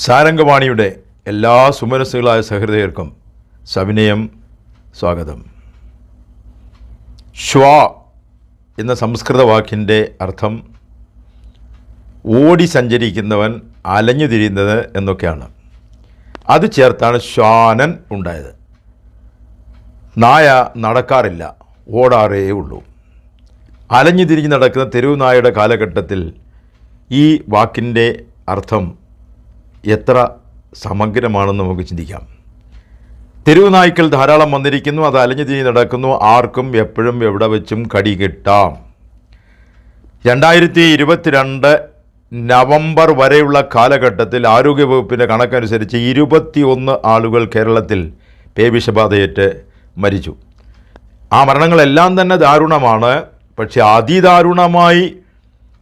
സാരംഗവാണിയുടെ എല്ലാ സുമനസ്സുകളായ സഹൃദയർക്കും സവിനയം സ്വാഗതം. ശ്വാ എന്ന സംസ്കൃത വാക്കിൻ്റെ അർത്ഥം ഓടി സഞ്ചരിക്കുന്നവൻ, അലഞ്ഞു തിരിയുന്നത് എന്നൊക്കെയാണ്. അത് ചേർത്താണ് ശ്വാനൻ ഉണ്ടായത്. നായ നടക്കാറില്ല, ഓടാറേ ഉള്ളൂ. അലഞ്ഞു തിരിഞ്ഞ് നടക്കുന്ന തെരുവ് നായയുടെ കാലഘട്ടത്തിൽ ഈ വാക്കിൻ്റെ അർത്ഥം എത്ര സമഗ്രമാണെന്ന് നമുക്ക് ചിന്തിക്കാം. തെരുവ് നായ്ക്കൾ ധാരാളം വന്നിരിക്കുന്നു, അത് അലഞ്ഞു തിരിഞ്ഞ് നടക്കുന്നു, ആർക്കും എപ്പോഴും എവിടെ വെച്ചും കടി കിട്ടാം. 2022 നവംബർ വരെയുള്ള കാലഘട്ടത്തിൽ ആരോഗ്യവകുപ്പിൻ്റെ കണക്കനുസരിച്ച് 21 ആളുകൾ കേരളത്തിൽ പേവിഷബാധയേറ്റ് മരിച്ചു. ആ മരണങ്ങളെല്ലാം തന്നെ ദാരുണമാണ്. പക്ഷേ അതിദാരുണമായി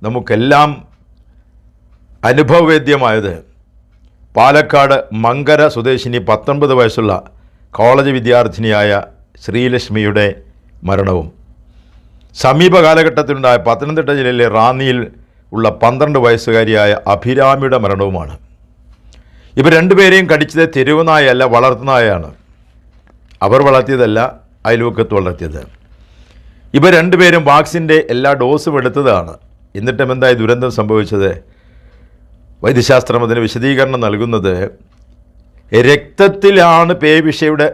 നമുക്കെല്ലാം അനുഭവവേദ്യമായത് പാലക്കാട് മങ്കര സ്വദേശിനി 19 വയസ്സുള്ള കോളേജ് വിദ്യാർത്ഥിനിയായ ശ്രീലക്ഷ്മിയുടെ മരണവും സമീപ കാലഘട്ടത്തിലുണ്ടായ പത്തനംതിട്ട ജില്ലയിലെ റാന്നിയിൽ ഉള്ള 12 വയസ്സുകാരിയായ അഭിരാമിയുടെ മരണവുമാണ്. ഇവർ രണ്ടുപേരെയും കടിച്ചത് തെരുവ് നായയല്ല, വളർത്തുനായയാണ്. അവർ വളർത്തിയതല്ല, അയൽവക്കത്ത് വളർത്തിയത്. ഇവർ രണ്ടുപേരും വാക്സിൻ്റെ എല്ലാ ഡോസും എടുത്തതാണ്. എന്നിട്ടും എന്തായി ദുരന്തം സംഭവിച്ചത്? വൈദ്യശാസ്ത്രം അതിന് വിശദീകരണം നൽകുന്നത്, രക്തത്തിലാണ്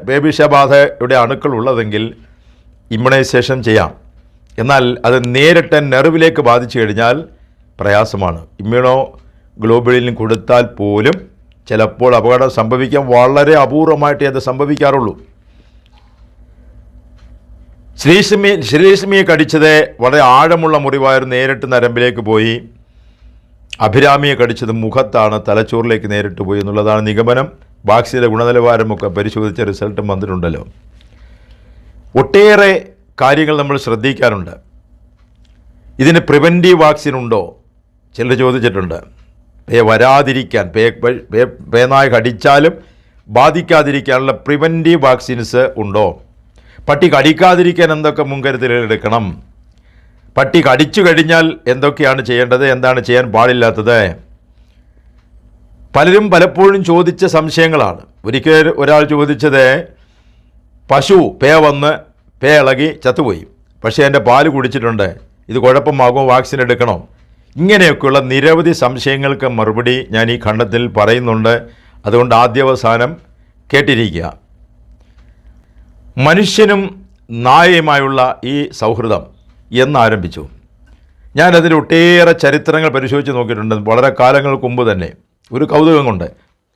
പേവിഷബാധയുടെ അണുക്കൾ ഉള്ളതെങ്കിൽ ഇമ്മ്യൂണൈസേഷൻ ചെയ്യാം. എന്നാൽ അത് നേരിട്ട് നെർവിലേക്ക് ബാധിച്ചു കഴിഞ്ഞാൽ പ്രയാസമാണ്. ഇമ്മ്യൂണോ ഗ്ലോബുലിൻ കൊടുത്താൽ പോലും ചിലപ്പോൾ അപകടം സംഭവിക്കാൻ വളരെ അപൂർവമായിട്ടേ അത് സംഭവിക്കാറുള്ളൂ. ശ്രീലക്ഷ്മിയെ കടിച്ചത് വളരെ ആഴമുള്ള മുറിവായിരുന്നു, നേരിട്ട് നരമ്പിലേക്ക് പോയി. അഭിരാമിയെ കടിച്ചത് മുഖത്താണ്, തലച്ചോറിലേക്ക് നേരിട്ട് പോയി എന്നുള്ളതാണ് നിഗമനം. വാക്സിൻ്റെ ഗുണനിലവാരമൊക്കെ പരിശോധിച്ച റിസൾട്ടും വന്നിട്ടുണ്ടല്ലോ. ഒട്ടേറെ കാര്യങ്ങൾ നമ്മൾ ശ്രദ്ധിക്കാറുണ്ട്. ഇതിന് പ്രിവെൻറ്റീവ് വാക്സിൻ ഉണ്ടോ? ചിലർ ചോദിച്ചിട്ടുണ്ട്. വരാതിരിക്കാൻ, പേനായ കടിച്ചാലും ബാധിക്കാതിരിക്കാനുള്ള പ്രിവെൻറ്റീവ് വാക്സിൻസ് ഉണ്ടോ? പട്ടി കടിക്കാതിരിക്കാൻ എന്തൊക്കെ മുൻകരുതലുകൾ എടുക്കണം? പട്ടി കടിച്ചു കഴിഞ്ഞാൽ എന്തൊക്കെയാണ് ചെയ്യേണ്ടത്, എന്താണ് ചെയ്യാൻ പാടില്ലാത്തത്? പലരും പലപ്പോഴും ചോദിച്ച സംശയങ്ങളാണ്. ഒരിക്കൽ ഒരാൾ ചോദിച്ചത്, പശു വന്ന് ഇളകി ചത്തുപോയി, പക്ഷേ എൻ്റെ പാല് കുടിച്ചിട്ടുണ്ട്, ഇത് കുഴപ്പമാകുമോ, വാക്സിൻ എടുക്കണോ? ഇങ്ങനെയൊക്കെയുള്ള നിരവധി സംശയങ്ങൾക്ക് മറുപടി ഞാൻ ഈ ഖണ്ഡത്തിൽ പറയുന്നുണ്ട്. അതുകൊണ്ട് ആദ്യാവസാനം കേട്ടിരിക്കുക. മനുഷ്യനും നായയുമായുള്ള ഈ സൗഹൃദം എന്നാരംഭിച്ചു? ഞാനതിൽ ഒട്ടേറെ ചരിത്രങ്ങൾ പരിശോധിച്ച് നോക്കിയിട്ടുണ്ട്. വളരെ കാലങ്ങൾക്ക് മുമ്പ് തന്നെ ഒരു കൗതുകം കൊണ്ട്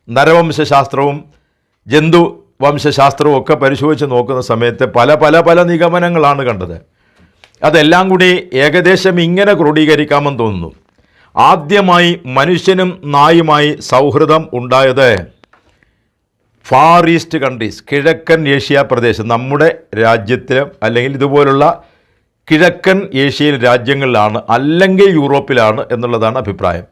നരവംശാസ്ത്രവും ജന്തുവംശാസ്ത്രവും ഒക്കെ പരിശോധിച്ച് നോക്കുന്ന സമയത്ത് പല നിഗമനങ്ങളാണ് കണ്ടത്. അതെല്ലാം കൂടി ഏകദേശം ഇങ്ങനെ ക്രോഡീകരിക്കാമെന്ന് തോന്നുന്നു. ആദ്യമായി മനുഷ്യനും നായുമായി സൗഹൃദം ഉണ്ടായത് ഫാർ ഈസ്റ്റ് കൺട്രീസ്, കിഴക്കൻ ഏഷ്യ പ്രദേശം, നമ്മുടെ രാജ്യത്തിലും അല്ലെങ്കിൽ ഇതുപോലുള്ള കിഴക്കൻ ഏഷ്യൻ രാജ്യങ്ങളിലാണ്, അല്ലെങ്കിൽ യൂറോപ്പിലാണ് എന്നുള്ളതാണ് അഭിപ്രായം.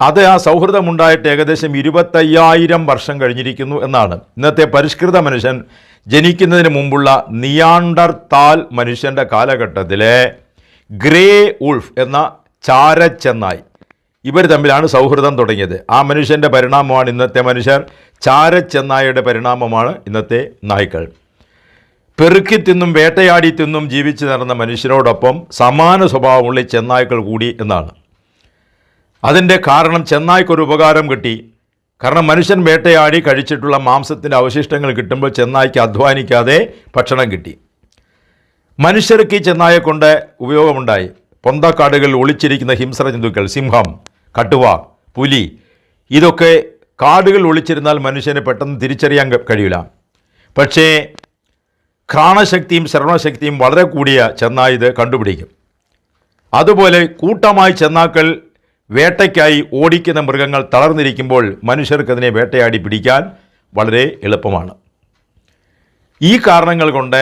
അത് ആ സൗഹൃദമുണ്ടായിട്ട് ഏകദേശം 25,000 വർഷം കഴിഞ്ഞിരിക്കുന്നു എന്നാണ്. ഇന്നത്തെ പരിഷ്കൃത മനുഷ്യൻ ജനിക്കുന്നതിന് മുമ്പുള്ള നിയാണ്ടർതാൽ മനുഷ്യൻ്റെ കാലഘട്ടത്തിലെ ഗ്രേ ഉൾഫ് എന്ന ചാരച്ചെന്നായി, ഇവർ തമ്മിലാണ് സൗഹൃദം തുടങ്ങിയത്. ആ മനുഷ്യൻ്റെ പരിണാമമാണ് ഇന്നത്തെ മനുഷ്യർ. ചാരച്ചെന്നായുടെ പരിണാമമാണ് ഇന്നത്തെ നായ്ക്കൾ. പെറുക്കി തിന്നും വേട്ടയാടി തിന്നും ജീവിച്ചു നടന്ന മനുഷ്യരോടൊപ്പം സമാന സ്വഭാവമുള്ള ചെന്നായ്ക്കൾ കൂടി എന്നാണ്. അതിൻ്റെ കാരണം ചെന്നായ്ക്കൊരു ഉപകാരം കിട്ടി. കാരണം മനുഷ്യൻ വേട്ടയാടി കഴിച്ചിട്ടുള്ള മാംസത്തിൻ്റെ അവശിഷ്ടങ്ങൾ കിട്ടുമ്പോൾ ചെന്നായ്ക്ക് അധ്വാനിക്കാതെ ഭക്ഷണം കിട്ടി. മനുഷ്യർക്ക് ഈ ചെന്നായെ കൊണ്ട് ഉപയോഗമുണ്ടായി. പൊന്തക്കാടുകളിൽ ഒളിച്ചിരിക്കുന്ന ഹിംസ്ര ജന്തുക്കൾ, സിംഹം, കടുവ, പുലി, ഇതൊക്കെ കാടുകൾ ഒളിച്ചിരുന്നാൽ മനുഷ്യനെ പെട്ടെന്ന് തിരിച്ചറിയാൻ കഴിയില്ല. പക്ഷേ ഘ്രാണശക്തിയും ശ്രവണശക്തിയും വളരെ കൂടിയ ചെന്നായി ഇത് കണ്ടുപിടിക്കും. അതുപോലെ കൂട്ടമായി ചെന്നാക്കൾ വേട്ടയ്ക്കായി ഓടിക്കുന്ന മൃഗങ്ങൾ തളർന്നിരിക്കുമ്പോൾ മനുഷ്യർക്കതിനെ വേട്ടയാടി പിടിക്കാൻ വളരെ എളുപ്പമാണ്. ഈ കാരണങ്ങൾ കൊണ്ട്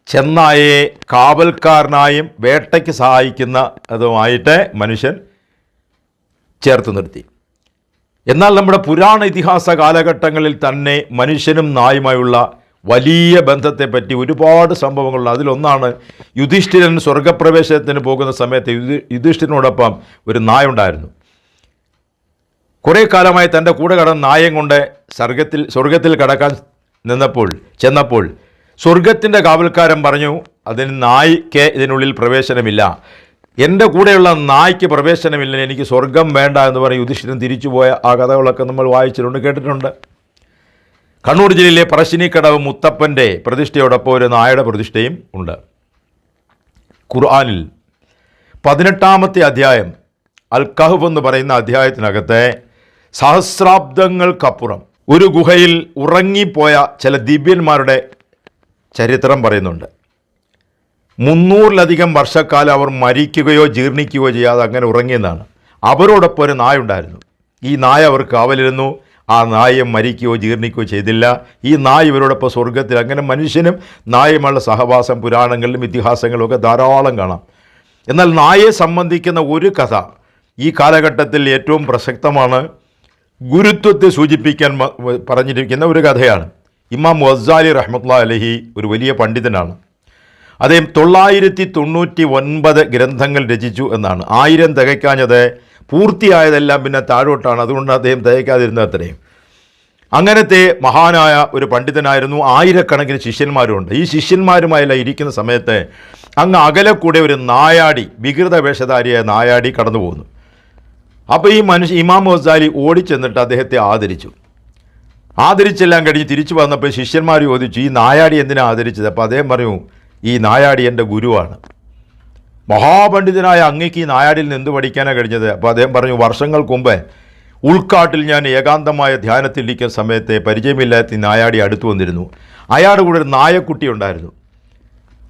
ചെന്നായയെ കാവൽക്കാരനായും വേട്ടയ്ക്ക് സഹായിക്കുന്ന അതുമായിട്ട് മനുഷ്യൻ ചേർത്ത് നിർത്തി. എന്നാൽ നമ്മുടെ പുരാണ ഇതിഹാസ കാലഘട്ടങ്ങളിൽ തന്നെ മനുഷ്യനും നായുമായുള്ള വലിയ ബന്ധത്തെപ്പറ്റി ഒരുപാട് സംഭവങ്ങളുണ്ട്. അതിലൊന്നാണ് യുധിഷ്ഠിരൻ സ്വർഗപ്രവേശനത്തിന് പോകുന്ന സമയത്ത് യുധിഷ്ഠിരനോടൊപ്പം ഒരു നായ ഉണ്ടായിരുന്നു. കുറേ കാലമായി തൻ്റെ കൂടെ കടന്ന നായയും കൊണ്ട് സ്വർഗത്തിൽ കടക്കാൻ ചെന്നപ്പോൾ സ്വർഗത്തിൻ്റെ കാവൽക്കാരൻ പറഞ്ഞു, അതിന് നായ്ക്ക് ഇതിനുള്ളിൽ പ്രവേശനമില്ല, എൻ്റെ കൂടെയുള്ള നായ്ക്ക് പ്രവേശനമില്ല, എനിക്ക് സ്വർഗം വേണ്ട എന്ന് പറഞ്ഞ് യുധിഷ്ഠിരൻ തിരിച്ചുപോയ ആ കഥകളൊക്കെ നമ്മൾ വായിച്ചിട്ടുണ്ട്, കേട്ടിട്ടുണ്ട്. കണ്ണൂർ ജില്ലയിലെ പറശ്ശിനിക്കടവ് മുത്തപ്പൻ്റെ പ്രതിഷ്ഠയോടൊപ്പം ഒരു നായയുടെ പ്രതിഷ്ഠയും ഉണ്ട്. ഖുർആനിൽ 18-ാമത്തെ അധ്യായം അൽ കഹ്ഫ് എന്ന് പറയുന്ന അധ്യായത്തിനകത്തെ സഹസ്രാബ്ദങ്ങൾക്കപ്പുറം ഒരു ഗുഹയിൽ ഉറങ്ങിപ്പോയ ചില ദിവ്യന്മാരുടെ ചരിത്രം പറയുന്നുണ്ട്. 300-ലധികം വർഷക്കാലം അവർ മരിക്കുകയോ ജീർണിക്കുകയോ ചെയ്യാതെ അങ്ങനെ ഉറങ്ങിയെന്നാണ്. അവരോടൊപ്പം ഒരു നായ ഉണ്ടായിരുന്നു. ഈ നായ അവർക്ക് കാവലിരുന്നു. ആ നായ മരിക്കുകയോ ജീർണിക്കുകയോ ചെയ്തില്ല. ഈ നായ ഇവരോടൊപ്പം സ്വർഗത്തിൽ. അങ്ങനെ മനുഷ്യനും നായയുമുള്ള സഹവാസം പുരാണങ്ങളിലും ഇതിഹാസങ്ങളിലും ഒക്കെ ധാരാളം കാണാം. എന്നാൽ നായയെ സംബന്ധിക്കുന്ന ഒരു കഥ ഈ കാലഘട്ടത്തിൽ ഏറ്റവും പ്രസക്തമാണ്. ഗുരുത്വത്തെ സൂചിപ്പിക്കാൻ പറഞ്ഞിരിക്കുന്ന ഒരു കഥയാണ്. ഇമാം ഗസാലി റഹ്മത്തുള്ളാഹി അലൈഹി ഒരു വലിയ പണ്ഡിതനാണ്. അദ്ദേഹം 999 ഗ്രന്ഥങ്ങൾ രചിച്ചു എന്നാണ്. 1000 തികയ്ക്കാഞ്ഞത്, പൂർത്തിയായതെല്ലാം പിന്നെ താഴോട്ടാണ്. അതുകൊണ്ട് അദ്ദേഹം തികയ്ക്കാതിരുന്നത് അത്രയും. അങ്ങനത്തെ മഹാനായ ഒരു പണ്ഡിതനായിരുന്നു. ആയിരക്കണക്കിന് ശിഷ്യന്മാരുമുണ്ട്. ഈ ശിഷ്യന്മാരുമായെല്ലാം ഇരിക്കുന്ന സമയത്ത് അങ്ങ് അകലെ കൂടെ ഒരു നായാടി, വികൃത വേഷധാരിയായ നായാടി കടന്നു പോകുന്നു. അപ്പോൾ ഈ ഇമാം ഗസാലി ഓടിച്ചെന്നിട്ട് അദ്ദേഹത്തെ ആദരിച്ചെല്ലാം കഴിഞ്ഞ് തിരിച്ചു വന്നപ്പോൾ ശിഷ്യന്മാർ ചോദിച്ചു, ഈ നായാടി എന്തിനാണ് ആദരിച്ചത്? അപ്പോൾ അദ്ദേഹം പറഞ്ഞു, ഈ നായാടി എൻ്റെ ഗുരുവാണ്. മഹാപണ്ഡിതനായ അങ്ങേക്ക് ഈ നായാടിയിൽ നിന്ന് എന്ത് പഠിക്കാനാണ് കഴിഞ്ഞത്? അപ്പോൾ അദ്ദേഹം പറഞ്ഞു, വർഷങ്ങൾക്ക് മുമ്പ് ഉൾക്കാട്ടിൽ ഞാൻ ഏകാന്തമായ ധ്യാനത്തിലിരിക്കുന്ന സമയത്ത് പരിചയമില്ലാത്ത ഈ നായാടി അടുത്തു വന്നിരുന്നു. അയാളുടെ കൂടെ ഒരു നായക്കുട്ടി ഉണ്ടായിരുന്നു.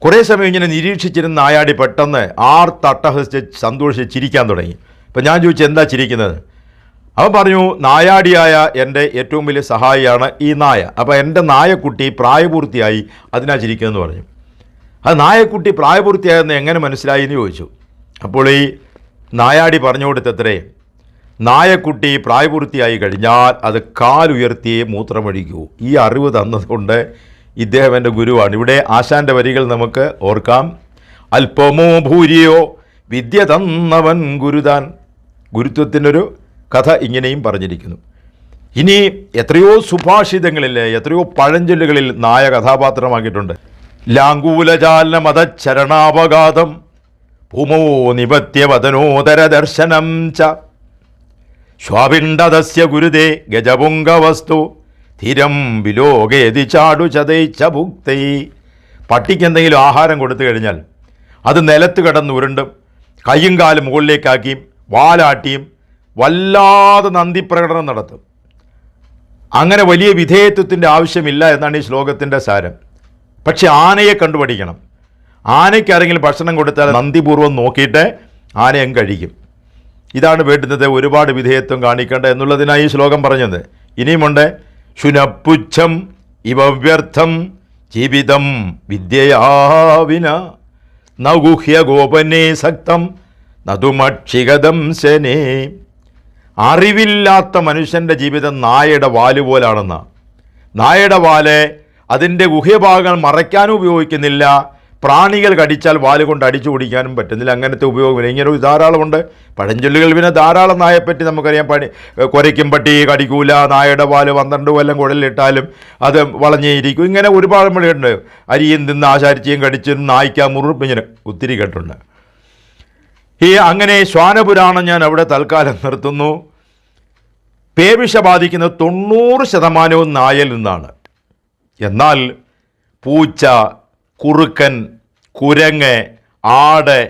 കുറേ സമയം ഇങ്ങനെ നിരീക്ഷിച്ചിരുന്ന നായാടി പെട്ടെന്ന് തട്ടഹസിച്ച് സന്തോഷിച്ച് ചിരിക്കാൻ തുടങ്ങി. അപ്പം ഞാൻ ചോദിച്ചു, എന്താ ചിരിക്കുന്നത്? അവൻ പറഞ്ഞു, നായാടിയായ എൻ്റെ ഏറ്റവും വലിയ സഹായിയാണ് ഈ നായ. അപ്പോൾ എൻ്റെ നായക്കുട്ടി പ്രായപൂർത്തിയായി, അതിനാ ചിരിക്കുന്നതെന്ന് പറഞ്ഞു. അത് നായക്കുട്ടി പ്രായപൂർത്തിയായെന്ന് എങ്ങനെ മനസ്സിലായി എന്ന് ചോദിച്ചു. അപ്പോൾ ഈ നായാടി പറഞ്ഞു കൊടുത്തത്രേ, നായക്കുട്ടി പ്രായപൂർത്തിയായി കഴിഞ്ഞാൽ അത് കാലുയർത്തിയേ മൂത്രമൊഴിക്കൂ. ഈ അറിവ് തന്നതുകൊണ്ട് ഇദ്ദേഹം എൻ്റെ ഗുരുവാണ്. ഇവിടെ ആശാൻ്റെ വരികൾ നമുക്ക് ഓർക്കാം. അല്പമോ ഭൂരിയോ വിദ്യ തന്നവൻ ഗുരുതാൻ. ഗുരുത്വത്തിനൊരു കഥ ഇങ്ങനെയും പറഞ്ഞിരിക്കുന്നു. ഇനി എത്രയോ സുഭാഷിതങ്ങളിൽ, എത്രയോ പഴഞ്ചൊല്ലുകളിൽ നായ കഥാപാത്രമാക്കിയിട്ടുണ്ട്. ലാങ്കൂലജാല മതചരണാപഘാതം ഭൂമോ നിപത്യവദനോദര ദർശനം ച ശ്വാപിണ്ഡദസ്യ ഗുരുദേ ഗജപുംഗവസ്തു സ്ഥിരം വിലോകേതി ചാടു ചതൈച്ച ഭുക്തൈ. പട്ടിക്ക് എന്തെങ്കിലും ആഹാരം കൊടുത്തു കഴിഞ്ഞാൽ അത് നിലത്ത് കിടന്ന് ഉരുണ്ടും കയ്യും കാലും മുകളിലേക്കാക്കിയും വാലാട്ടിയും വല്ലാതെ നന്ദിപ്രകടനം നടത്തും. അങ്ങനെ വലിയ വിധേയത്വത്തിൻ്റെ ആവശ്യമില്ല എന്നാണ് ഈ ശ്ലോകത്തിൻ്റെ സാരം. പക്ഷെ ആനയെ കണ്ടുപഠിക്കണം. ആനയ്ക്ക് ആരെങ്കിലും ഭക്ഷണം കൊടുത്താൽ നന്ദിപൂർവ്വം നോക്കിയിട്ട് ആനയും കഴിക്കും. ഇതാണ് വേണ്ടുന്നത്, ഒരുപാട് വിധേയത്വം കാണിക്കേണ്ട എന്നുള്ളതിനായി ഈ ശ്ലോകം പറഞ്ഞത്. ഇനിയുമുണ്ട്, ശുനപ്പുച്ഛം ഇവ വ്യർത്ഥം ജീവിതം വിദ്യയാവിന നഗുഹ്യ ഗോപനേ സക്തം നതുമക്ഷിഗതം ശനേ. അറിവില്ലാത്ത മനുഷ്യൻ്റെ ജീവിതം നായയുടെ വാല് പോലാണെന്ന. നായയുടെ വാല് അതിൻ്റെ ഗുഹ്യഭാഗങ്ങൾ മറയ്ക്കാനും ഉപയോഗിക്കുന്നില്ല, പ്രാണികൾ കടിച്ചാൽ വാല് കൊണ്ട് അടിച്ചു കുടിക്കാനും പറ്റുന്നില്ല. അങ്ങനത്തെ ഉപയോഗമില്ല. ഇങ്ങനെ ഒരു ധാരാളമുണ്ട് പഴഞ്ചൊല്ലുകൾ. പിന്നെ ധാരാളം നായപ്പറ്റി നമുക്കറിയാം. കുരയ്ക്കും പട്ടി കടിക്കൂല, നായയുടെ വാല് 12 കൊല്ലം കുഴലിലിട്ടാലും അത് വളഞ്ഞേയിരിക്കും. ഇങ്ങനെ ഒരുപാട് മണിയുണ്ട്. അരിയും തിന്ന് ആശാരിച്ചയും കടിച്ചും നായ്ക്ക മുറുപ്പ് ഇങ്ങനെ ഒത്തിരി കേട്ടുണ്ട്. അങ്ങനെ ശ്വാനപുരാണം ഞാൻ അവിടെ തൽക്കാലം നിർത്തുന്നു. പേവിഷ ബാധിക്കുന്നത് 90% നായയിൽ നിന്നാണ്. എന്നാൽ പൂച്ച, കുറുക്കൻ, കുരങ്ങ്, ആട്,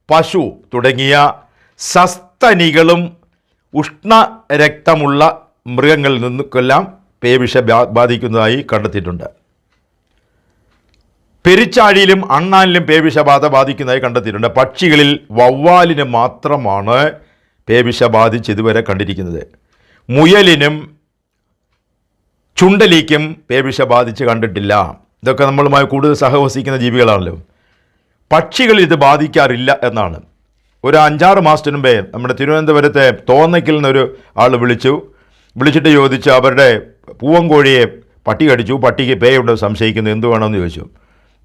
പശു തുടങ്ങിയ സസ്തനികളും ഉഷ്ണരക്തമുള്ള മൃഗങ്ങളിൽ നിന്നൊക്കെല്ലാം പേവിഷ ബാധിക്കുന്നതായി കണ്ടെത്തിയിട്ടുണ്ട്. പെരിച്ചാഴിയിലും അണ്ണാനിലും പേവിഷബാധ ബാധിക്കുന്നതായി കണ്ടെത്തിയിട്ടുണ്ട്. പക്ഷികളിൽ വവ്വാലിന് മാത്രമാണ് പേവിഷ ബാധിച്ച് ഇതുവരെ കണ്ടിരിക്കുന്നത്. മുയലിനും ചുണ്ടലിക്കും പേവിഷ ബാധിച്ച് കണ്ടിട്ടില്ല. ഇതൊക്കെ നമ്മളുമായി കൂടുതൽ സഹവസിക്കുന്ന ജീവികളാണല്ലോ. പക്ഷികളിൽ ഇത് ബാധിക്കാറില്ല എന്നാണ്. ഒരു 5-6 മാസത്തിനു മുമ്പേ നമ്മുടെ തിരുവനന്തപുരത്തെ തോന്നയ്ക്കിൽ നിന്നൊരു ആൾ വിളിച്ചിട്ട് ചോദിച്ചു, അവരുടെ പൂവൻകോഴിയെ പട്ടി കടിച്ചു, പട്ടിക്ക് പേയുണ്ടോ സംശയിക്കുന്നു, എന്ത് വേണമെന്ന് ചോദിച്ചു.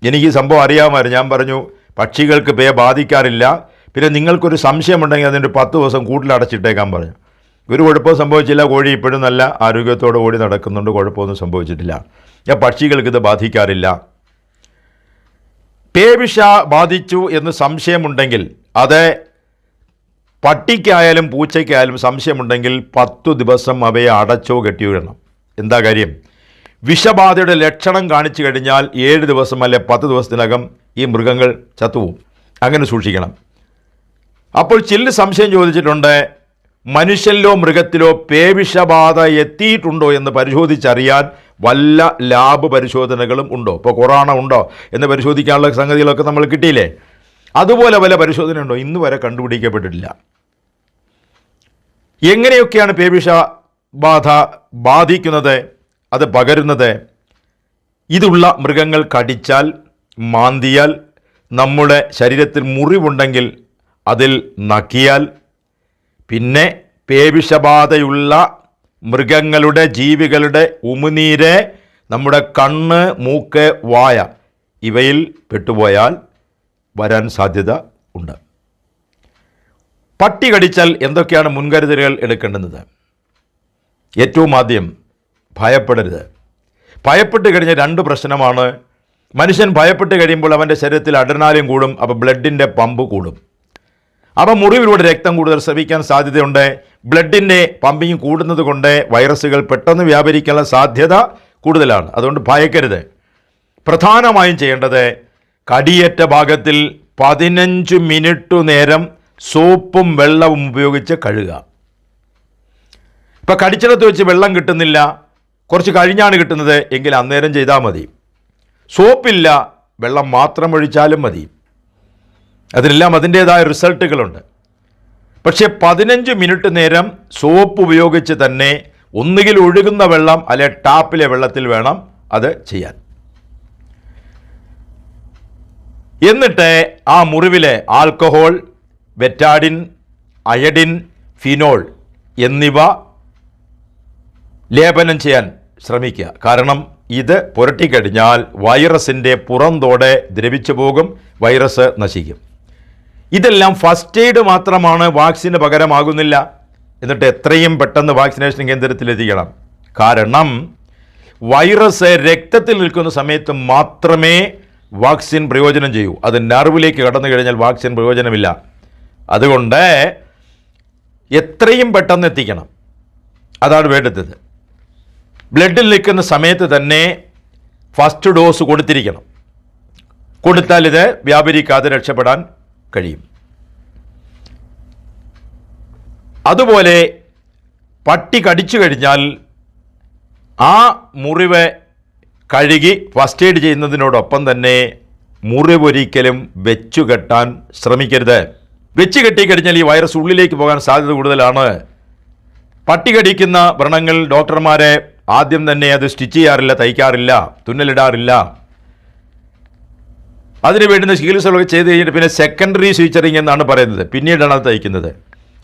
എനിക്ക് ഈ സംഭവം അറിയാമായിരുന്നു. ഞാൻ പറഞ്ഞു, പക്ഷികൾക്ക് പേ ബാധിക്കാറില്ല, പിന്നെ നിങ്ങൾക്കൊരു സംശയമുണ്ടെങ്കിൽ അതിൻ്റെ 10 ദിവസം കൂട്ടിലടച്ചിട്ടേക്കാൻ പറഞ്ഞു. ഒരു കുഴപ്പവും സംഭവിച്ചില്ല. കോഴി ഇപ്പോഴും നല്ല ആരോഗ്യത്തോടെ ഓടി നടക്കുന്നുണ്ട്, കുഴപ്പമൊന്നും സംഭവിച്ചിട്ടില്ല. പക്ഷികൾക്ക് ഇത് ബാധിക്കാറില്ല. പേവിഷ ബാധിച്ചു എന്ന് സംശയമുണ്ടെങ്കിൽ, അത് പട്ടിക്കായാലും പൂച്ചയ്ക്കായാലും സംശയമുണ്ടെങ്കിൽ 10 ദിവസം അവയെ അടച്ചോ കെട്ടിയിടണം. എന്താ കാര്യം? വിഷബാധയുടെ ലക്ഷണം കാണിച്ചു കഴിഞ്ഞാൽ 7 ദിവസം അല്ലെ 10 ദിവസത്തിനകം ഈ മൃഗങ്ങൾ ചത്തുപോകും. അങ്ങനെ സൂക്ഷിക്കണം. അപ്പോൾ ചില സംശയം ചോദിച്ചിട്ടുണ്ട്, മനുഷ്യനിലോ മൃഗത്തിലോ പേവിഷബാധ എത്തിയിട്ടുണ്ടോ എന്ന് പരിശോധിച്ചറിയാൻ വല്ല ലാബ് പരിശോധനകളും ഉണ്ടോ? ഇപ്പോൾ കൊറോണ ഉണ്ടോ എന്ന് പരിശോധിക്കാനുള്ള സംഗതികളൊക്കെ നമ്മൾ കിട്ടിയില്ലേ? അതുപോലെ വല്ല പരിശോധന ഉണ്ടോ? ഇന്ന് വരെ കണ്ടുപിടിക്കപ്പെട്ടിട്ടില്ല. എങ്ങനെയൊക്കെയാണ് പേവിഷബാധ ബാധിക്കുന്നത്, അത് പകരുന്നത്? ഇതുള്ള മൃഗങ്ങൾ കടിച്ചാൽ, മാന്തിയാൽ, നമ്മുടെ ശരീരത്തിൽ മുറിവുണ്ടെങ്കിൽ അതിൽ നക്കിയാൽ, പിന്നെ പേവിഷബാധയുള്ള മൃഗങ്ങളുടെ, ജീവികളുടെ ഉമിനീര് നമ്മുടെ കണ്ണ്, മൂക്ക്, വായ ഇവയിൽ പെട്ടുപോയാൽ വരാൻ സാധ്യത ഉണ്ട്. പട്ടി കടിച്ചാൽ എന്തൊക്കെയാണ് മുൻകരുതലുകൾ എടുക്കേണ്ടുന്നത്? ഏറ്റവും ആദ്യം ഭയപ്പെടരുത്. ഭയപ്പെട്ട് കഴിഞ്ഞ 2 പ്രശ്നമാണ്. മനുഷ്യൻ ഭയപ്പെട്ട് കഴിയുമ്പോൾ അവൻ്റെ ശരീരത്തിൽ അഡ്രിനാലിൻ കൂടും, അപ്പോൾ ബ്ലഡിൻ്റെ പമ്പ് കൂടും. അപ്പോൾ മുറിവിലൂടെ രക്തം കൂടുതൽ സ്രവിക്കാൻ സാധ്യതയുണ്ട്. ബ്ലഡിൻ്റെ പമ്പിങ് കൂടുന്നത് കൊണ്ട് വൈറസുകൾ പെട്ടെന്ന് വ്യാപരിക്കാനുള്ള സാധ്യത കൂടുതലാണ്. അതുകൊണ്ട് ഭയക്കരുത്. പ്രധാനമായും ചെയ്യേണ്ടത് കടിയേറ്റ ഭാഗത്തിൽ 15 മിനിറ്റ് നേരം സോപ്പും വെള്ളവും ഉപയോഗിച്ച് കഴുകുക. ഇപ്പം കടിച്ചിടത്ത് വെച്ച് വെള്ളം കിട്ടുന്നില്ല, കുറച്ച് കഴിഞ്ഞാണ് കിട്ടുന്നത് എങ്കിൽ അന്നേരം ചെയ്താൽ മതി. സോപ്പില്ല, വെള്ളം മാത്രം ഒഴിച്ചാലും മതി. അതിനെല്ലാം അതിൻ്റേതായ റിസൾട്ടുകളുണ്ട്. പക്ഷേ 15 മിനിറ്റ് നേരം സോപ്പ് ഉപയോഗിച്ച് തന്നെ ഒന്നുകിൽ ഒഴുകുന്ന വെള്ളം അല്ലെ ടാപ്പിലെ വെള്ളത്തിൽ വേണം അത് ചെയ്യാൻ. എന്നിട്ട് ആ മുറിവിലെ ആൽക്കഹോൾ, ബെറ്റാഡിൻ, അയഡിൻ, ഫിനോൾ എന്നിവ ലേപനം ചെയ്യാൻ ശ്രമിക്കുക. കാരണം ഇത് പുരട്ടിക്കഴിഞ്ഞാൽ വൈറസിൻ്റെ പുറന്തോടെ ദ്രവിച്ചു പോകും, വൈറസ് നശിക്കും. ഇതെല്ലാം ഫസ്റ്റ് എയ്ഡ് മാത്രമാണ്, വാക്സിന് പകരമാകുന്നില്ല. എന്നിട്ട് എത്രയും പെട്ടെന്ന് വാക്സിനേഷൻ കേന്ദ്രത്തിലെത്തിക്കണം. കാരണം വൈറസ് രക്തത്തിൽ നിൽക്കുന്ന സമയത്ത് മാത്രമേ വാക്സിൻ പ്രയോജനം ചെയ്യൂ. അത് നെർവിലേക്ക് കടന്നു കഴിഞ്ഞാൽ വാക്സിൻ പ്രയോജനമില്ല. അതുകൊണ്ട് എത്രയും പെട്ടെന്ന് എത്തിക്കണം, അതാണ് വേണ്ടത്. ബ്ലഡിൽ നിൽക്കുന്ന സമയത്ത് തന്നെ ഫസ്റ്റ് ഡോസ് കൊടുത്തിരിക്കണം. കൊടുത്താൽ ഇത് വ്യാപരിക്കാതെ രക്ഷപ്പെടാൻ കഴിയും. അതുപോലെ പട്ടി കടിച്ചു കഴിഞ്ഞാൽ ആ മുറിവ് കഴുകി ഫസ്റ്റ് എയ്ഡ് ചെയ്യുന്നതിനോടൊപ്പം തന്നെ മുറിവൊരിക്കലും വെച്ചു കെട്ടാൻ ശ്രമിക്കരുത്. വെച്ച് കെട്ടിക്കഴിഞ്ഞാൽ ഈ വൈറസ് ഉള്ളിലേക്ക് പോകാൻ സാധ്യത കൂടുതലാണ്. പട്ടി കടിക്കുന്ന വ്രണങ്ങൾ ഡോക്ടർമാരെ ആദ്യം തന്നെ അത് സ്റ്റിച്ച് ചെയ്യാറില്ല, തയ്ക്കാറില്ല, തുന്നലിടാറില്ല. അതിന് വേണ്ടുന്ന ചികിത്സകളൊക്കെ ചെയ്ത് കഴിഞ്ഞിട്ട് പിന്നെ സെക്കൻഡറി സ്യൂച്ചറിങ് എന്നാണ് പറയുന്നത്, പിന്നീടാണ് അത് തയ്ക്കുന്നത്.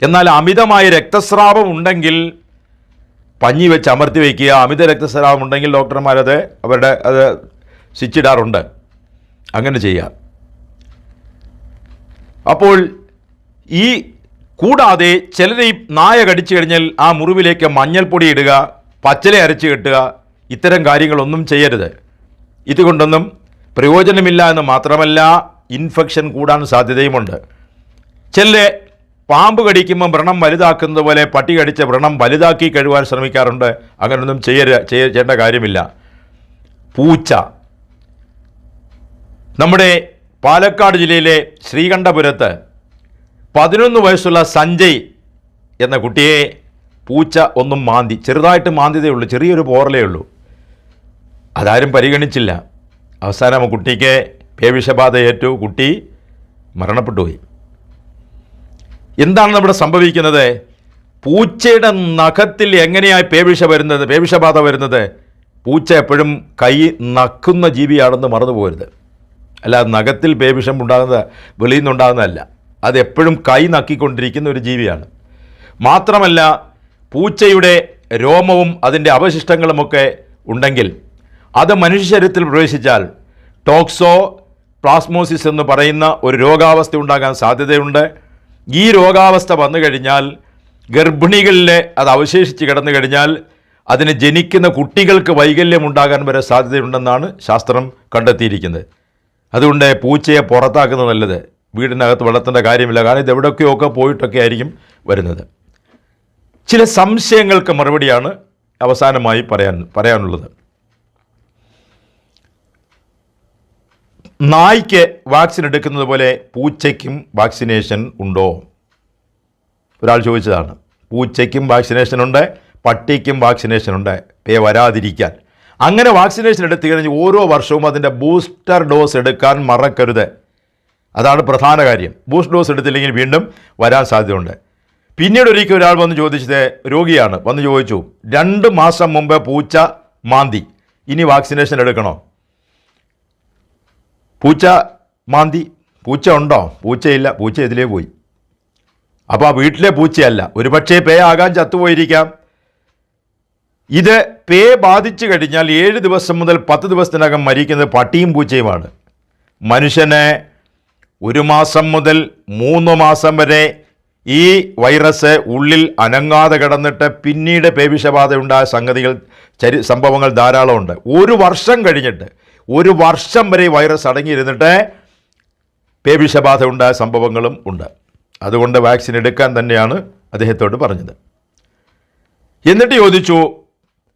എന്നാൽ അമിതമായ രക്തസ്രാവം ഉണ്ടെങ്കിൽ പഞ്ഞി വെച്ച് അമർത്തി വയ്ക്കുക. അമിത രക്തസ്രാവം ഉണ്ടെങ്കിൽ ഡോക്ടർമാരത് അത് സ്റ്റിച്ചിടാറുണ്ട്. അങ്ങനെ ചെയ്യുക. അപ്പോൾ ഈ കൂടാതെ ചിലർ ഈ നായ കടിച്ചു കഴിഞ്ഞാൽ ആ മുറിവിലേക്ക് മഞ്ഞൾപ്പൊടി ഇടുക, പച്ചില അരച്ച് കെട്ടുക, ഇത്തരം കാര്യങ്ങളൊന്നും ചെയ്യരുത്. ഇതുകൊണ്ടൊന്നും പ്രയോജനമില്ല എന്ന് മാത്രമല്ല, ഇൻഫെക്ഷൻ കൂടാൻ സാധ്യതയുമുണ്ട്. ചില പാമ്പ് കടിക്കുമ്പോൾ വ്രണം വലുതാക്കുന്നത് പോലെ പട്ടി കടിച്ച വ്രണം വലുതാക്കി കഴുകാൻ ശ്രമിക്കാറുണ്ട്. അങ്ങനെയൊന്നും ചെയ്യേണ്ട കാര്യമില്ല. പൂച്ച, നമ്മുടെ പാലക്കാട് ജില്ലയിലെ ശ്രീകണ്ഠപുരത്ത് 11 വയസ്സുള്ള സഞ്ജയ് എന്ന കുട്ടിയെ പൂച്ച ഒന്നും മാന്തി, ചെറുതായിട്ട് മാന്തിയതേ ഉള്ളൂ, ചെറിയൊരു പോറലേ ഉള്ളൂ. അതാരും പരിഗണിച്ചില്ല. അവസാനം കുട്ടിക്ക് പേവിഷബാധ ഏറ്റു, കുട്ടി മരണപ്പെട്ടുപോയി. എന്താണ് ഇവിടെ സംഭവിക്കുന്നത്? പൂച്ചയുടെ നഖത്തിൽ എങ്ങനെയായി പേവിഷബാധ വരുന്നത്? പൂച്ച എപ്പോഴും കൈ നക്കുന്ന ജീവിയാണെന്ന് മറന്നു പോകരുത്. അല്ല, നഖത്തിൽ പേവിഷം ഉണ്ടാകുന്നത് വെളിയിൽ നിന്നുണ്ടാകുന്നതല്ല, അതെപ്പോഴും കൈ നക്കിക്കൊണ്ടിരിക്കുന്ന ഒരു ജീവിയാണ്. മാത്രമല്ല, പൂച്ചയുടെ രോമവും അതിൻ്റെ അവശിഷ്ടങ്ങളുമൊക്കെ ഉണ്ടെങ്കിൽ അത് മനുഷ്യ ശരീരത്തിൽ പ്രവേശിച്ചാൽ ടോക്സോ പ്ലാസ്മോസിസ് എന്ന് പറയുന്ന ഒരു രോഗാവസ്ഥ ഉണ്ടാകാൻ സാധ്യതയുണ്ട്. ഈ രോഗാവസ്ഥ വന്നു കഴിഞ്ഞാൽ ഗർഭിണികളിൽ അത് അവശേഷിച്ച് കിടന്നു കഴിഞ്ഞാൽ അതിന് ജനിക്കുന്ന കുട്ടികൾക്ക് വൈകല്യം ഉണ്ടാകാൻ വരെ സാധ്യതയുണ്ടെന്നാണ് ശാസ്ത്രം കണ്ടെത്തിയിരിക്കുന്നത്. അതുകൊണ്ട് പൂച്ചയെ പുറത്താക്കുന്നത് നല്ലത്. വീടിനകത്ത് വളർത്തേണ്ട കാര്യമില്ല. കാരണം ഇത് എവിടെയൊക്കെയൊക്കെ പോയിട്ടൊക്കെ ആയിരിക്കും വരുന്നത്. ചില സംശയങ്ങൾക്ക് മറുപടിയാണ് അവസാനമായി പറയാനുള്ളത്. നായ്ക്ക് വാക്സിൻ എടുക്കുന്നത് പോലെ പൂച്ചയ്ക്കും വാക്സിനേഷൻ ഉണ്ടോ? ഒരാൾ ചോദിച്ചതാണ്. പൂച്ചയ്ക്കും വാക്സിനേഷൻ ഉണ്ട്, പട്ടിക്കും വാക്സിനേഷൻ ഉണ്ട്, പേ വരാതിരിക്കാൻ. അങ്ങനെ വാക്സിനേഷൻ എടുത്തു കഴിഞ്ഞ് ഓരോ വർഷവും അതിൻ്റെ ബൂസ്റ്റർ ഡോസ് എടുക്കാൻ മറക്കരുത്. അതാണ് പ്രധാന കാര്യം. ബൂസ്റ്റർ ഡോസ് എടുത്തില്ലെങ്കിൽ വീണ്ടും വരാൻ സാധ്യതയുണ്ട്. പിന്നീട് ഒരിക്കൽ ഒരാൾ വന്ന് ചോദിച്ചത്, രോഗിയാണ്, വന്ന് ചോദിച്ചു, 2 മാസം മുമ്പ് പൂച്ച മാന്തി, ഇനി വാക്സിനേഷൻ എടുക്കണോ? പൂച്ച മാന്തി, പൂച്ച ഉണ്ടോ? പൂച്ചയില്ല, പൂച്ച ഇതിലേ പോയി. അപ്പോൾ ആ വീട്ടിലെ പൂച്ചയല്ല, ഒരുപക്ഷേ പേ ആകാൻ ചത്തുപോയിരിക്കാം. ഇത് പേ ബാധിച്ചു കഴിഞ്ഞാൽ 7 ദിവസം മുതൽ 10 ദിവസത്തിനകം മരിക്കുന്നത് പട്ടിയും പൂച്ചയുമാണ്. മനുഷ്യന് 1 മാസം മുതൽ 3 മാസം വരെ ഈ വൈറസ് ഉള്ളിൽ അനങ്ങാതെ കിടന്നിട്ട് പിന്നീട് പേവിഷബാധ ഉണ്ടായ സംഭവങ്ങൾ ധാരാളമുണ്ട്. 1 വർഷം കഴിഞ്ഞിട്ട് 1 വർഷം വരെ വൈറസ് അടങ്ങിയിരുന്നിട്ട് പേവിഷബാധ ഉണ്ടായ സംഭവങ്ങളും ഉണ്ട്. അതുകൊണ്ട് വാക്സിൻ എടുക്കാൻ തന്നെയാണ് അദ്ദേഹത്തോട് പറഞ്ഞത്. എന്നിട്ട് ചോദിച്ചു,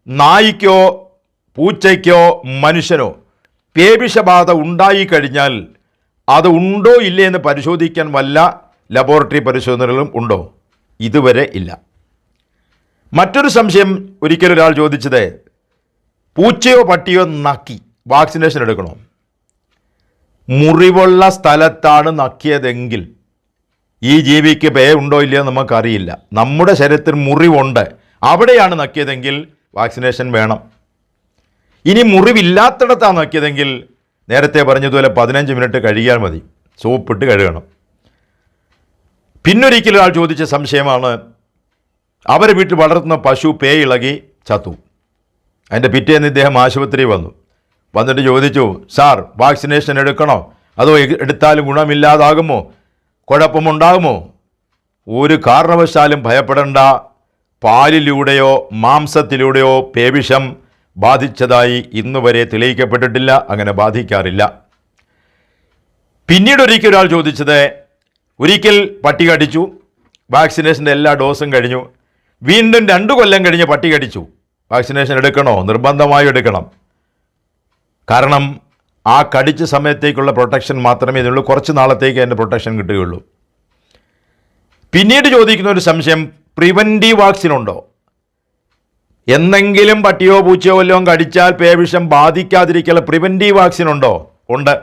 നായ്ക്കോ പൂച്ചയ്ക്കോ മനുഷ്യനോ പേവിഷബാധ ഉണ്ടായിക്കഴിഞ്ഞാൽ അത് ഉണ്ടോ ഇല്ലേ എന്ന് പരിശോധിക്കാൻ വല്ല ലബോറട്ടറി പരിശോധനകളും ഉണ്ടോ? ഇതുവരെ ഇല്ല. മറ്റൊരു സംശയം ഒരിക്കലൊരാൾ ചോദിച്ചത്, പൂച്ചയോ പട്ടിയോ നക്കി വാക്സിനേഷൻ എടുക്കണോ? മുറിവുള്ള സ്ഥലത്താണ് നക്കിയതെങ്കിൽ ഈ ജീവിക്ക് പേ ഉണ്ടോ ഇല്ലയോ നമുക്കറിയില്ല. നമ്മുടെ ശരീരത്തിൽ മുറിവുണ്ട്, അവിടെയാണ് നക്കിയതെങ്കിൽ വാക്സിനേഷൻ വേണം. ഇനി മുറിവില്ലാത്തിടത്താണ് നക്കിയതെങ്കിൽ നേരത്തെ പറഞ്ഞതുപോലെ 15 മിനിറ്റ് കഴുകിയാൽ മതി, സോപ്പിട്ട് കഴുകണം. പിന്നൊരിക്കലും ഒരാൾ ചോദിച്ച സംശയമാണ്, അവരെ വീട്ടിൽ വളർത്തുന്ന പശു പേ ഇളകി ചത്തു. അതിൻ്റെ പിറ്റേന്ന് ഇദ്ദേഹം ആശുപത്രിയിൽ വന്നിട്ട് ചോദിച്ചു, സാർ വാക്സിനേഷൻ എടുക്കണോ, അതോ എടുത്താലും ഗുണമില്ലാതാകുമോ, കുഴപ്പമുണ്ടാകുമോ? ഒരു കാരണവശാലും ഭയപ്പെടേണ്ട. പാലിലൂടെയോ മാംസത്തിലൂടെയോ പേവിഷം ബാധിച്ചതായി ഇന്നുവരെ തെളിയിക്കപ്പെട്ടിട്ടില്ല, അങ്ങനെ ബാധിക്കാറില്ല. പിന്നീട് ഒരിക്കൽ ചോദിച്ചത്, ഒരിക്കൽ പട്ടി കടിച്ചു, വാക്സിനേഷൻ്റെ എല്ലാ ഡോസും കഴിഞ്ഞു, വീണ്ടും 2 കൊല്ലം കഴിഞ്ഞ് പട്ടി കടിച്ചു, വാക്സിനേഷൻ എടുക്കണോ? നിർബന്ധമായും എടുക്കണം. കാരണം ആ കടിച്ച സമയത്തേക്കുള്ള പ്രൊട്ടക്ഷൻ മാത്രമേ ഇതിനുള്ളൂ, കുറച്ച് നാളത്തേക്ക് അതിൻ്റെ പ്രൊട്ടക്ഷൻ കിട്ടുകയുള്ളൂ. പിന്നീട് ചോദിക്കുന്ന ഒരു സംശയം, പ്രിവൻറ്റീവ് വാക്സിൻ ഉണ്ടോ? എന്തെങ്കിലും പട്ടിയോ പൂച്ചയോ വല്ലതും കടിച്ചാൽ പേവിഷം ബാധിക്കാതിരിക്കാനുള്ള പ്രിവൻറ്റീവ് വാക്സിൻ ഉണ്ടോ? ഉണ്ട്.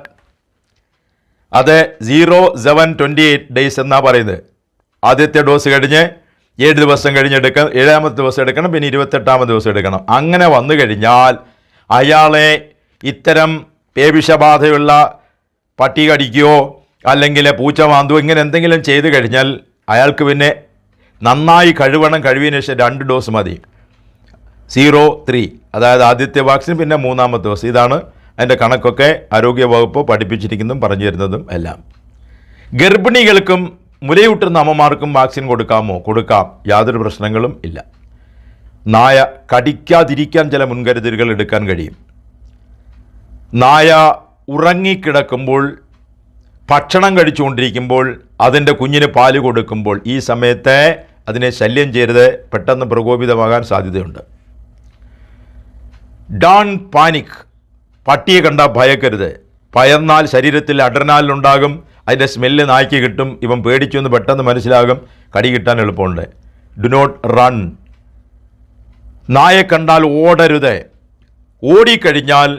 അത് 0-7-28 ഡേയ്സ് എന്നാണ് പറയുന്നത്. ആദ്യത്തെ ഡോസ് കഴിഞ്ഞ് 7 ദിവസം കഴിഞ്ഞ് എടുക്കണം, 7ാമത്തെ ദിവസം എടുക്കണം, പിന്നെ 28ാമത്തെ ദിവസം എടുക്കണം. അങ്ങനെ വന്നു കഴിഞ്ഞാൽ അയാളെ ഇത്തരം പേവിഷബാധയുള്ള പട്ടി കടിക്കുകയോ അല്ലെങ്കിൽ പൂച്ച മാന്തുകയോ ഇങ്ങനെ എന്തെങ്കിലും ചെയ്തു കഴിഞ്ഞാൽ അയാൾക്ക് പിന്നെ നന്നായി കഴുകണം. കഴുകിയതിന് ശേഷം 2 ഡോസ് മതി. 0-3, അതായത് ആദ്യത്തെ വാക്സിൻ, പിന്നെ 3ാമത്തെ ഡോസ്. ഇതാണ് അതിൻ്റെ കണക്കൊക്കെ ആരോഗ്യവകുപ്പ് പഠിപ്പിച്ചിരിക്കുന്നതും പറഞ്ഞു തരുന്നതും എല്ലാം. ഗർഭിണികൾക്കും മുലയൂട്ടുന്ന അമ്മമാർക്കും വാക്സിൻ കൊടുക്കാമോ? കൊടുക്കാം, യാതൊരു പ്രശ്നങ്ങളും ഇല്ല. നായ കടിക്കാതിരിക്കാൻ ചില മുൻകരുതലുകൾ എടുക്കാൻ കഴിയും. നായ ഉറങ്ങിക്കിടക്കുമ്പോൾ, ഭക്ഷണം കഴിച്ചുകൊണ്ടിരിക്കുമ്പോൾ, അതിൻ്റെ കുഞ്ഞിന് പാല് കൊടുക്കുമ്പോൾ ഈ സമയത്ത് അതിനെ ശല്യം ചെയ്യരുത്, പെട്ടെന്ന് പ്രകോപിതമാകാൻ സാധ്യതയുണ്ട്. ഡോൺ പാനിക്, പട്ടിയെ കണ്ടാൽ ഭയക്കരുത്. ഭയന്നാൽ ശരീരത്തിൽ അഡ്രനാലിനുണ്ടാകും, അതിൻ്റെ സ്മെല്ല് നായ്ക്ക് കിട്ടും, ഇവൻ പേടിച്ചു എന്ന് പെട്ടെന്ന് മനസ്സിലാകും, കടി കിട്ടാൻ എളുപ്പമുണ്ട്. ഡു നോട്ട് റൺ, നായെ കണ്ടാൽ ഓടരുത്. ഓടിക്കഴിഞ്ഞാൽ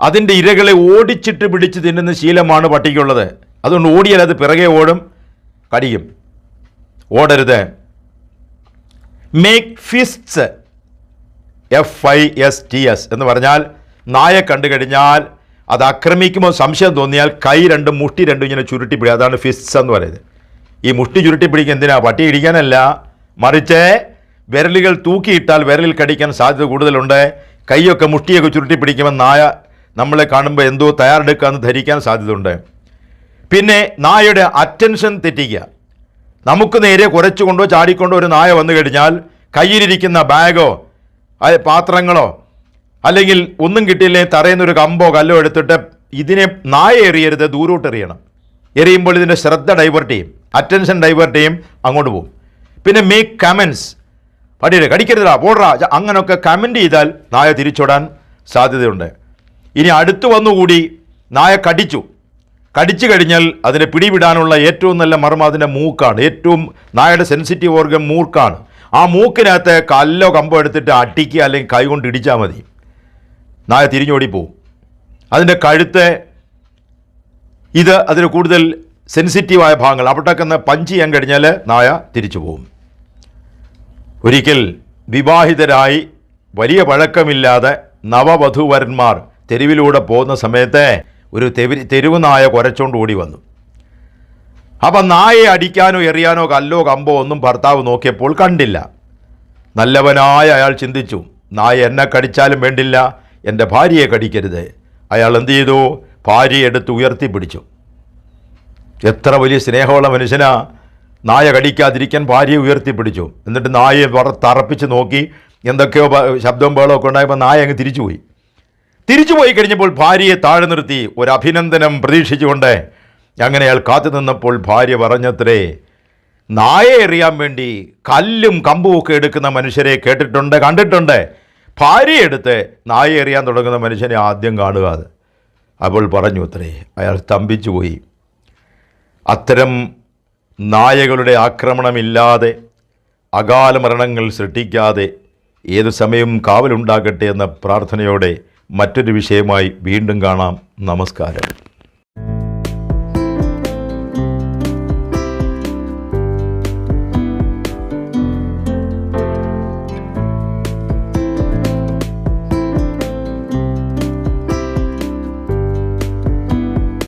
അതിൻ്റെ ഇരകളെ ഓടിച്ചിട്ട് പിടിച്ച് തിന്നുന്ന ശീലമാണ് പട്ടിക്കുള്ളത്. അതുകൊണ്ട് ഓടിയാൽ അത് പിറകെ ഓടും, കടിക്കും. ഓടരുത്. മേക്ക് ഫിസ്റ്റ്സ്, FISTS എന്ന് പറഞ്ഞാൽ നായെ കണ്ടു കഴിഞ്ഞാൽ അത് ആക്രമിക്കുമ്പോൾ സംശയം തോന്നിയാൽ കൈ 2 മുഷ്ടി 2 ഇങ്ങനെ ചുരുട്ടി പിടിക്കുക. അതാണ് ഫിസ്റ്റ്സ് എന്ന് പറയുന്നത്. ഈ മുഷ്ടി ചുരുട്ടി പിടിക്കുക എന്തിനാ? പട്ടി ഇടിക്കാനല്ല, മറിച്ച് വിരലുകൾ തൂക്കിയിട്ടാൽ വിരലിൽ കടിക്കാൻ സാധ്യത കൂടുതലുണ്ട്. കൈയൊക്കെ മുഷ്ടിയൊക്കെ ചുരുട്ടി പിടിക്കുമ്പോൾ നായ നമ്മളെ കാണുമ്പോൾ എന്തോ തയ്യാറെടുക്കാമെന്ന് ധരിക്കാൻ സാധ്യതയുണ്ട്. പിന്നെ നായയുടെ അറ്റൻഷൻ തെറ്റിക്കുക. നമുക്ക് നേരെ കുരച്ചുകൊണ്ടോ ചാടിക്കൊണ്ടോ ഒരു നായ വന്നു കഴിഞ്ഞാൽ കയ്യിലിരിക്കുന്ന ബാഗോ പാത്രങ്ങളോ അല്ലെങ്കിൽ ഒന്നും കിട്ടിയില്ലെങ്കിൽ തറയുന്നൊരു കമ്പോ കല്ലോ എടുത്തിട്ട് ഇതിനെ നായ എറിയരുത്, ദൂരോട്ട് എറിയണം. എറിയുമ്പോൾ ഇതിൻ്റെ ശ്രദ്ധ ഡൈവേർട്ട് ചെയ്യും, അറ്റൻഷൻ ഡൈവേർട്ട് ചെയ്യും, അങ്ങോട്ട് പോകും. പിന്നെ മേക്ക് കമൻസ്, പടിയുടെ കടിക്കരുതാ പോടാ, അങ്ങനെയൊക്കെ കമൻറ്റ് ചെയ്താൽ നായ തിരിച്ചോടാൻ സാധ്യതയുണ്ട്. ഇനി അടുത്ത് വന്നുകൂടി നായ കടിച്ചു കഴിഞ്ഞാൽ അതിനെ പിടിവിടാനുള്ള ഏറ്റവും നല്ല മർമ്മം അതിൻ്റെ മൂക്കാണ്. ഏറ്റവും നായയുടെ സെൻസിറ്റീവ് ഓർഗൻ മൂക്കാണ്. ആ മൂക്കിനകത്ത് കല്ലോ കമ്പോ എടുത്തിട്ട് അടിക്കുക, അല്ലെങ്കിൽ കൈ കൊണ്ട് ഇടിച്ചാൽ മതി, നായ തിരിഞ്ഞോടിപ്പോവും. അതിൻ്റെ കഴുത്ത് അതിന് കൂടുതൽ സെൻസിറ്റീവായ ഭാഗങ്ങൾ അവിടേക്കൊന്ന് പഞ്ച് ചെയ്യാൻ കഴിഞ്ഞാൽ നായ തിരിച്ചു പോകും. ഒരിക്കൽ വിവാഹിതരായി വലിയ പഴക്കമില്ലാതെ നവവധൂവരന്മാർ തെരുവിലൂടെ പോകുന്ന സമയത്ത് ഒരു തെരുവ് നായ കുരച്ചുകൊണ്ട് ഓടി വന്നു. അപ്പം നായയെ അടിക്കാനോ എറിയാനോ കല്ലോ കമ്പോ ഒന്നും ഭർത്താവ് നോക്കിയപ്പോൾ കണ്ടില്ല. നല്ലവനായ അയാൾ ചിന്തിച്ചു, നായ എന്നെ കടിച്ചാലും വേണ്ടില്ല, എൻ്റെ ഭാര്യയെ കടിക്കരുത്. അയാൾ എന്ത് ചെയ്തു? ഭാര്യയെ എടുത്ത് ഉയർത്തിപ്പിടിച്ചു. എത്ര വലിയ സ്നേഹമുള്ള മനുഷ്യനാ! നായ കടിക്കാതിരിക്കാൻ ഭാര്യയെ ഉയർത്തിപ്പിടിച്ചു. എന്നിട്ട് നായയെ തറപ്പിച്ച് നോക്കി, എന്തൊക്കെയോ ശബ്ദവും ബഹളമൊക്കെ ഉണ്ടായപ്പോൾ നായ അങ്ങ് തിരിച്ചുപോയി കഴിഞ്ഞപ്പോൾ ഭാര്യയെ താഴെ നിർത്തി ഒരു അഭിനന്ദനം പ്രതീക്ഷിച്ചുകൊണ്ട് അങ്ങനെ അയാൾ കാത്തു നിന്നപ്പോൾ ഭാര്യ പറഞ്ഞത്രേ, നായയെ എറിയാൻ വേണ്ടി കല്ലും കമ്പും ഒക്കെ എടുക്കുന്ന മനുഷ്യരെ കേട്ടിട്ടുണ്ട്, കണ്ടിട്ടുണ്ട്. ഭാര്യയെ എടുത്ത് നായ എറിയാൻ തുടങ്ങുന്ന മനുഷ്യനെ ആദ്യം കാണുക. അപ്പോൾ പറഞ്ഞു അത്രേ, അയാൾ സ്തംഭിച്ചു പോയി. അത്തരം നായകളുടെ ആക്രമണമില്ലാതെ, അകാല മരണങ്ങൾ സൃഷ്ടിക്കാതെ ഏതു സമയവും കാവലുണ്ടാകട്ടെ എന്ന പ്രാർത്ഥനയോടെ മറ്റൊരു വിഷയമായി വീണ്ടും കാണാം. നമസ്കാരം.